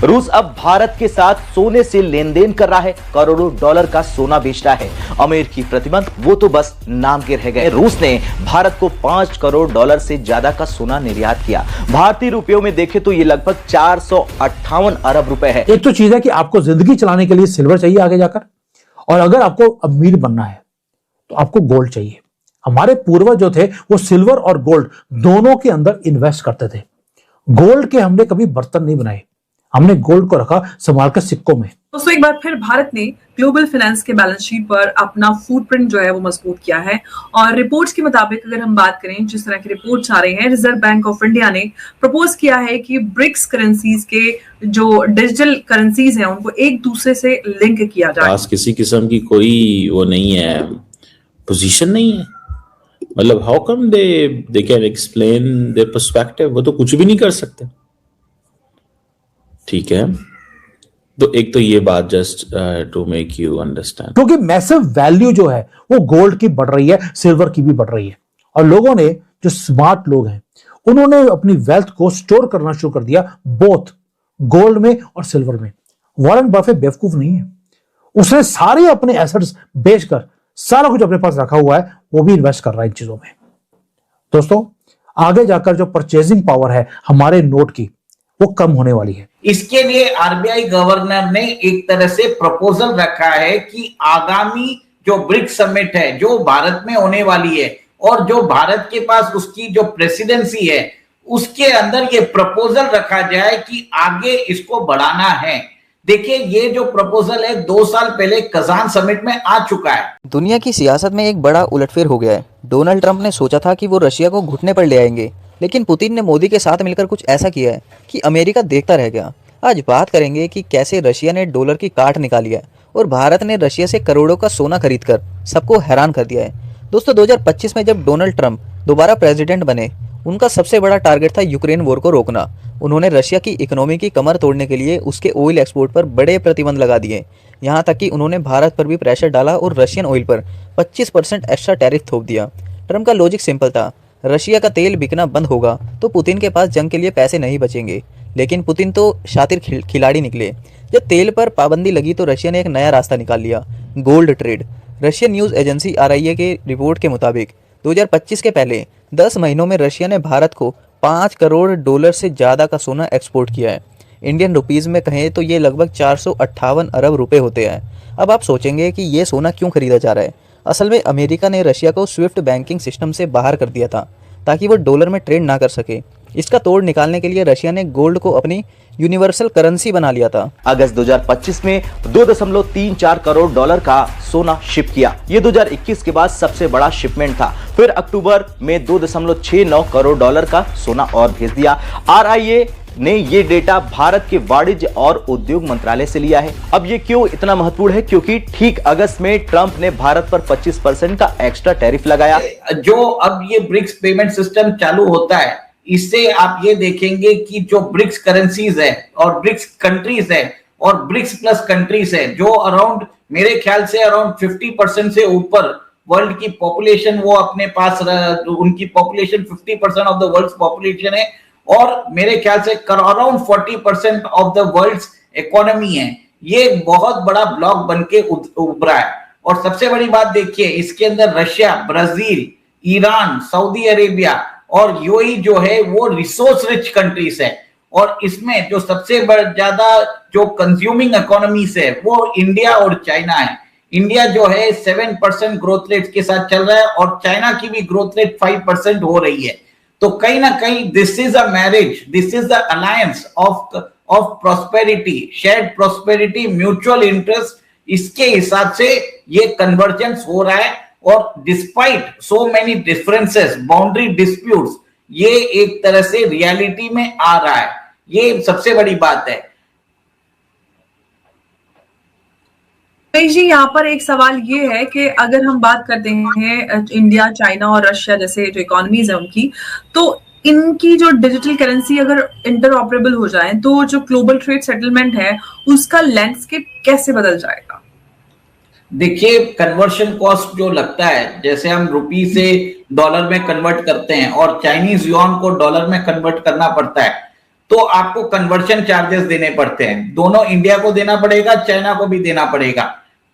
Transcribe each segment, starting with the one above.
रूस अब भारत के साथ सोने से लेन देन कर रहा है, करोड़ों डॉलर का सोना बेच रहा है। अमेरिकी प्रतिबंध वो तो बस नाम के रह गए। रूस ने भारत को 5 करोड़ डॉलर से ज्यादा का सोना निर्यात किया। भारतीय रुपयों में देखें तो ये लगभग 458 अरब रुपए है। एक तो चीज है कि आपको जिंदगी चलाने के लिए सिल्वर चाहिए आगे जाकर, और अगर आपको अमीर बनना है तो आपको गोल्ड चाहिए। हमारे पूर्वज जो थे वो सिल्वर और गोल्ड दोनों के अंदर इन्वेस्ट करते थे। गोल्ड के हमने कभी बर्तन नहीं बनाए, हमने गोल्ड को रखा संभाल कर सिक्कों में। दोस्तों, एक बार फिर भारत ने ग्लोबल फाइनेंस के बैलेंस शीट पर अपना फुटप्रिंट जो है वो मजबूत किया है। और रिपोर्ट्स के मुताबिक अगर हम बात करें, जिस तरह की रिपोर्ट्स आ रही हैं, रिजर्व बैंक ऑफ इंडिया ने प्रपोज किया है कि ब्रिक्स करेंसीज के जो डिजिटल करेंसीज हैं उनको एक दूसरे से लिंक किया जाए। किसी किस्म की कोई वो नहीं है, पोजीशन नहीं है। मतलब how come they can explain their perspective? वो तो कुछ भी नहीं कर सकते। ठीक है, तो एक तो ये बात just to make you understand, क्योंकि मैसिव वैल्यू जो है वो गोल्ड की बढ़ रही है, सिल्वर की भी बढ़ रही है। और लोगों ने, जो स्मार्ट लोग हैं, उन्होंने अपनी वेल्थ को स्टोर करना शुरू कर दिया, बोथ गोल्ड में और सिल्वर में। वॉरेन बफे बेवकूफ नहीं है, उसने सारे अपने एसेट्स बेचकर सारा कुछ अपने पास रखा हुआ है, वो भी इन्वेस्ट कर रहा है इन चीजों में। दोस्तों, आगे जाकर जो परचेजिंग पावर है हमारे नोट की, वो कम होने वाली है। इसके लिए आरबीआई गवर्नर ने एक तरह से प्रपोजल रखा है कि आगामी जो ब्रिक्स समिट है जो भारत में होने वाली है, और जो भारत के पास उसकी जो प्रेसिडेंसी है, उसके अंदर ये प्रपोजल रखा जाए कि आगे इसको बढ़ाना है। देखिए, ये जो प्रपोजल है 2 साल पहले कजान समिट में आ चुका है। दुनिया की सियासत में एक बड़ा उलटफेर हो गया है। डोनाल्ड ट्रंप ने सोचा था कि वो रशिया को घुटने पर ले आएंगे, लेकिन पुतिन ने मोदी के साथ मिलकर कुछ ऐसा किया है कि अमेरिका देखता रह गया। आज बात करेंगे कि कैसे रशिया ने डॉलर की काट निकाली है और भारत ने रशिया से करोड़ों का सोना खरीदकर सबको हैरान कर दिया है। दोस्तों, 2025 में जब डोनाल्ड ट्रंप दोबारा प्रेसिडेंट बने, उनका सबसे बड़ा टारगेट था यूक्रेन वॉर को रोकना। उन्होंने रशिया की इकोनॉमी की कमर तोड़ने के लिए उसके ऑयल एक्सपोर्ट पर बड़े प्रतिबंध लगा दिए। यहाँ तक कि उन्होंने भारत पर भी प्रेशर डाला और रशियन ऑयल पर 25% एक्स्ट्रा टैरिफ थोप दिया। ट्रंप का लॉजिक सिंपल था, रशिया का तेल बिकना बंद होगा तो पुतिन के पास जंग के लिए पैसे नहीं बचेंगे। लेकिन पुतिन तो शातिर खिलाड़ी निकले। जब तेल पर पाबंदी लगी तो रशिया ने एक नया रास्ता निकाल लिया, gold trade. Russian news agency RIA के रिपोर्ट के मुताबिक 2025 के पहले 10 महीनों में रशिया ने भारत को 5 करोड़ डॉलर से ज़्यादा का सोना एक्सपोर्ट किया है। इंडियन रुपीज़ में कहें तो ये लगभग 458 अरब रुपए होते हैं। अब आप सोचेंगे कि ये सोना क्यों खरीदा जा रहा है। असल में अमेरिका ने रशिया को स्विफ्ट बैंकिंग सिस्टम से बाहर कर दिया था ताकि वो डॉलर में ट्रेड ना कर सके। इसका तोड़ निकालने के लिए रशिया ने गोल्ड को अपनी यूनिवर्सल करेंसी बना लिया था। अगस्त 2025 में 2.34 करोड़ डॉलर का सोना शिप किया। ये 2021 के बाद सबसे बड़ा शिपमेंट था। फिर अक्टूबर में 2.69 करोड़ डॉलर का सोना और भेज दिया। आरआईए ने ये डेटा भारत के वाणिज्य और उद्योग मंत्रालय से लिया है। अब ये क्यों इतना महत्वपूर्ण है? क्योंकि ठीक अगस्त में ट्रंप ने भारत पर 25% का एक्स्ट्रा टैरिफ लगाया। जो अब ये ब्रिक्स पेमेंट सिस्टम चालू होता है, इससे आप ये देखेंगे कि जो ब्रिक्स करेंसीज है और ब्रिक्स कंट्रीज है और ब्रिक्स प्लस कंट्रीज है, जो अराउंड मेरे ख्याल से अराउंड 50% से ऊपर वर्ल्ड की पॉपुलेशन वो अपने पास, उनकी population 50% of the world population है, और मेरे ख्याल से around 40% of the world economy है। ये बहुत बड़ा ब्लॉक बनके उभरा है। और सबसे बड़ी बात देखिए, इसके अंदर Russia, Brazil, Iran, Saudi Arabia और यूएई जो है वो रिसोर्स रिच कंट्रीज है। और इसमें जो सबसे ज्यादा जो कंज्यूमिंग इकोनॉमीज है वो इंडिया और चाइना है। इंडिया जो है 7% ग्रोथ रेट के साथ चल रहा है और चाइना की भी ग्रोथ रेट 5% हो रही है। तो कहीं ना कहीं this is a marriage, this is the alliance of prosperity, shared prosperity, mutual interest. इसके हिसाब से ये कन्वर्जेंस हो रहा है। और despite so many differences, boundary disputes, ये एक तरह से रियलिटी में आ रहा है। ये सबसे बड़ी बात है। जी, यहाँ पर एक सवाल ये है कि अगर हम बात करते हैं इंडिया, चाइना और रशिया जैसे जो इकोनॉमीज है उनकी, तो इनकी जो डिजिटल करेंसी अगर इंटरऑपरेबल हो जाए तो जो ग्लोबल ट्रेड सेटलमेंट है उसका लैंडस्केप कैसे बदल जाएगा? देखिए, कन्वर्शन कॉस्ट जो लगता है, जैसे हम रुपी से डॉलर में कन्वर्ट करते हैं और चाइनीज युआन को डॉलर में कन्वर्ट करना पड़ता है, तो आपको कन्वर्शन चार्जेस देने पड़ते हैं, दोनों इंडिया को देना पड़ेगा, चाइना को भी देना पड़ेगा,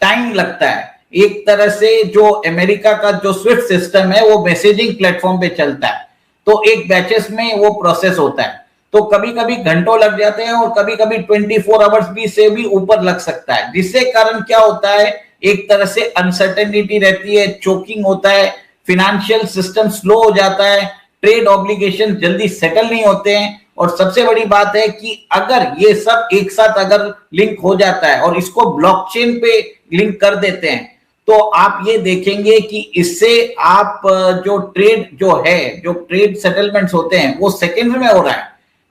टाइम लगता है। एक तरह से जो अमेरिका का जो स्विफ्ट सिस्टम है वो मैसेजिंग प्लेटफॉर्म पे चलता है, तो एक बैचेस में वो प्रोसेस होता है, तो कभी कभी घंटों लग जाते हैं और कभी कभी 24 आवर्स भी से भी ऊपर लग सकता है, जिससे कारण क्या होता है, एक तरह से अनसर्टेनिटी रहती है, चोकिंग होता है, फिनेंशियल सिस्टम स्लो हो जाता है, ट्रेड ऑब्लिगेशन जल्दी सेटल नहीं होते हैं, और सबसे बड़ी बात है कि अगर ये सब एक साथ अगर लिंक हो जाता है और इसको ब्लॉकचेन पे लिंक कर देते हैं, तो आप ये देखेंगे कि इससे आप जो ट्रेड सेटलमेंट्स होते हैं वो सेकंड में हो रहा है।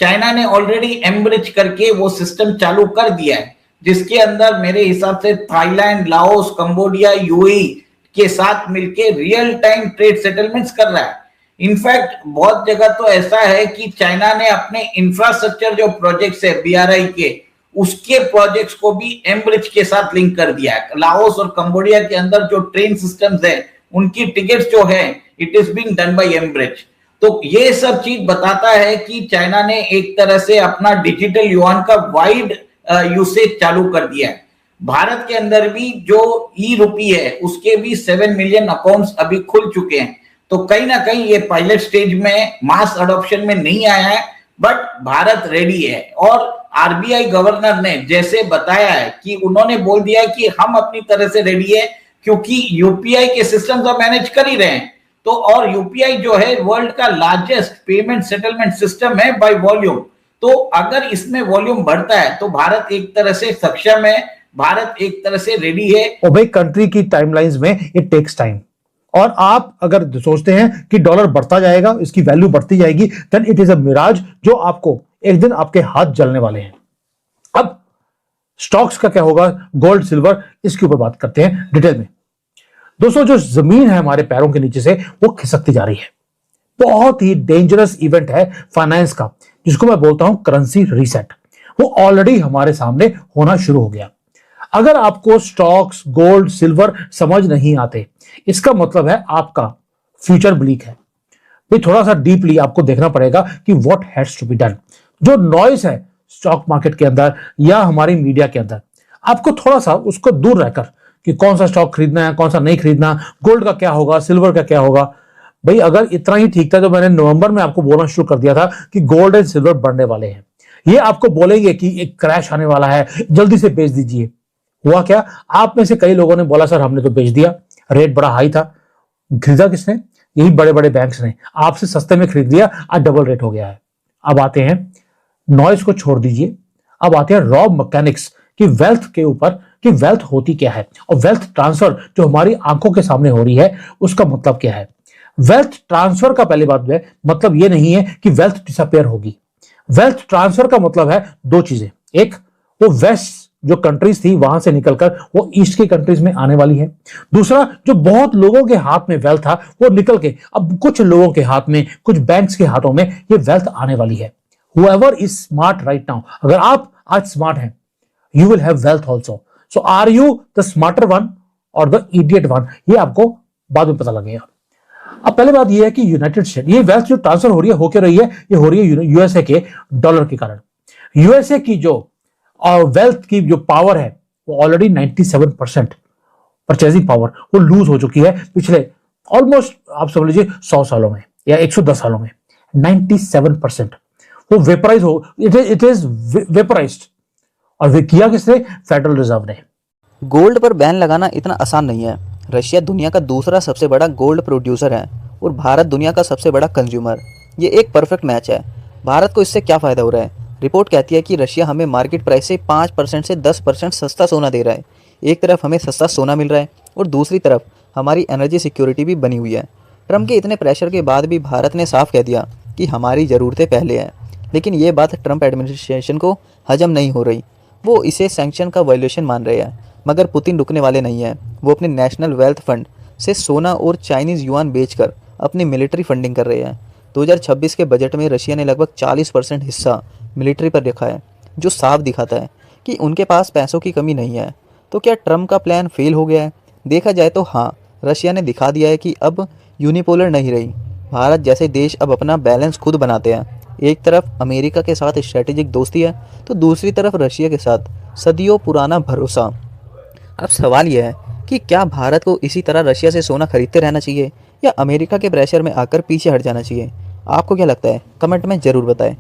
चाइना ने ऑलरेडी एम्ब्रिज करके वो सिस्टम चालू कर दिया है, जिसके अंदर मेरे हिसाब से थाईलैंड, लाओस, कंबोडिया, यूएई के साथ मिलके रियल टाइम ट्रेड सेटलमेंट्स कर रहा है। इनफैक्ट बहुत जगह तो ऐसा है कि चाइना ने अपने इंफ्रास्ट्रक्चर जो प्रोजेक्ट्स है बीआरआई के, उसके प्रोजेक्ट्स को भी एम्ब्रिज के साथ लिंक कर दिया है। लाओस और कंबोडिया के अंदर जो ट्रेन सिस्टम्स है उनकी टिकट्स जो है it is being done by Embridge. तो ये सब चीज बताता है कि चाइना ने एक तरह से अपना डिजिटल युआन का वाइड यूसेज चालू कर दिया है। भारत के अंदर भी जो ई रुपी है उसके भी 7 मिलियन अकाउंट्स अभी खुल चुके हैं, तो कहीं ना कहीं ये पायलट स्टेज में मास अडॉप्शन में नहीं आया है, बट भारत रेडी है। और आरबीआई गवर्नर ने जैसे बताया है कि उन्होंने बोल दिया है कि हम अपनी तरह से रेडी है, क्योंकि यूपीआई के सिस्टम तो मैनेज कर ही रहे हैं, तो और यूपीआई जो है वर्ल्ड का लार्जेस्ट पेमेंट सेटलमेंट सिस्टम है बाय वॉल्यूम, तो अगर इसमें वॉल्यूम बढ़ता है तो भारत एक तरह से सक्षम है, भारत एक तरह से रेडी है। और भाई कंट्री की टाइमलाइंस में इट टेक्स टाइम, और आप अगर सोचते हैं कि डॉलर बढ़ता जाएगा, इसकी वैल्यू बढ़ती जाएगी, then it is a mirage जो आपको एक दिन आपके हाथ जलने वाले हैं। अब स्टॉक्स का क्या होगा, गोल्ड, सिल्वर, इसके ऊपर बात करते हैं डिटेल में। दोस्तों, जो जमीन है हमारे पैरों के नीचे से वो खिसकती जा रही है। बहुत ही डेंजरस इवेंट है फाइनेंस का, जिसको मैं बोलता हूं करेंसी रीसेट। वो ऑलरेडी हमारे सामने होना शुरू हो गया। अगर आपको स्टॉक्स, गोल्ड, सिल्वर समझ नहीं आते, इसका मतलब है आपका फ्यूचर ब्लीक है। भाई थोड़ा सा डीपली आपको देखना पड़ेगा कि what has to be done. जो नॉइस है स्टॉक मार्केट के अंदर या हमारी मीडिया के अंदर, आपको थोड़ा सा उसको दूर रहकर कि कौन सा स्टॉक खरीदना है, कौन सा नहीं खरीदना, गोल्ड का क्या होगा, सिल्वर का क्या होगा। भाई अगर इतना ही ठीक था तो मैंने नवंबर में आपको बोलना शुरू कर दिया था कि गोल्ड एंड सिल्वर बढ़ने वाले हैं। ये आपको बोलेंगे कि एक क्रैश आने वाला है, जल्दी से बेच दीजिए। हुआ क्या, आप में से कई लोगों ने बोला सर हमने तो बेच दिया, रेट बड़ा हाई था। खरीदा किसने? यही बड़े बड़े बैंक्स ने आपसे सस्ते में खरीद लिया, आज डबल रेट हो गया है। अब आते हैं, नॉइज को छोड़ दीजिए, अब आते हैं रॉ मैकेनिक्स की वेल्थ के ऊपर, कि वेल्थ होती क्या है और वेल्थ ट्रांसफर जो हमारी आंखों के सामने हो रही है उसका मतलब क्या है। वेल्थ ट्रांसफर का पहली बात है मतलब ये नहीं है कि वेल्थ डिसअपेयर होगी। वेल्थ ट्रांसफर का मतलब है दो चीजें, एक वो वेस्ट जो कंट्रीज थी वहां से निकलकर वो ईस्ट की कंट्रीज में आने वाली है, दूसरा जो बहुत लोगों के हाथ में वेल्थ था वो निकल के अब कुछ लोगों के हाथ में, कुछ बैंक्स के हाथों में ये वेल्थ आने वाली है। Whoever is smart right now, अगर आप आज स्मार्ट हैं, you will have wealth also. So are you the smarter one or the idiot one? ये आपको बाद में पता लगेगा। अब पहले बात ये है कि यूनाइटेड स्टेट, ये वेल्थ जो ट्रांसफर हो रही है, होकर रही है, ये हो रही है यूएसए के डॉलर के कारण। यूएसए की जो वेल्थ की जो पावर है वो ऑलरेडी 97% परचेजिंग पावर वो लूज हो चुकी है पिछले ऑलमोस्ट आप समझ लीजिए 100 सालों में या 110 सालों में। 97% वो वेपराइज हो, इट इज वेपराइज्ड। और वे किया किसने? फेडरल रिजर्व ने। गोल्ड पर बैन लगाना इतना आसान नहीं है। रशिया दुनिया का दूसरा सबसे बड़ा गोल्ड प्रोड्यूसर है और भारत दुनिया का सबसे बड़ा कंज्यूमर। ये एक परफेक्ट मैच है। भारत को इससे क्या फ़ायदा हो रहा है? रिपोर्ट कहती है कि रशिया हमें मार्केट प्राइस से 5% से 10% सस्ता सोना दे रहा है। एक तरफ हमें सस्ता सोना मिल रहा है और दूसरी तरफ हमारी एनर्जी सिक्योरिटी भी बनी हुई है। ट्रम्प के इतने प्रेशर के बाद भी भारत ने साफ कह दिया कि हमारी ज़रूरतें पहले हैं, लेकिन ये बात ट्रम्प एडमिनिस्ट्रेशन को हजम नहीं हो रही। वो इसे सैंक्शन का वायलेशन मान रहे हैं, मगर पुतिन रुकने वाले नहीं हैं। वो अपने नेशनल वेल्थ फंड से सोना और चाइनीज़ युआन बेचकर अपनी मिलिट्री फंडिंग कर रहे हैं। 2026 के बजट में रशिया ने लगभग 40% हिस्सा मिलिट्री पर रखा है, जो साफ दिखाता है कि उनके पास पैसों की कमी नहीं है। तो क्या ट्रम्प का प्लान फेल हो गया है? देखा जाए तो हाँ, रशिया ने दिखा दिया है कि अब यूनिपोलर नहीं रही। भारत जैसे देश अब अपना बैलेंस खुद बनाते हैं। एक तरफ अमेरिका के साथ स्ट्रेटेजिक दोस्ती है तो दूसरी तरफ रशिया के साथ सदियों पुराना भरोसा। अब सवाल यह है कि क्या भारत को इसी तरह रशिया से सोना खरीदते रहना चाहिए या अमेरिका के प्रेशर में आकर पीछे हट जाना चाहिए? आपको क्या लगता है? कमेंट में ज़रूर बताएं।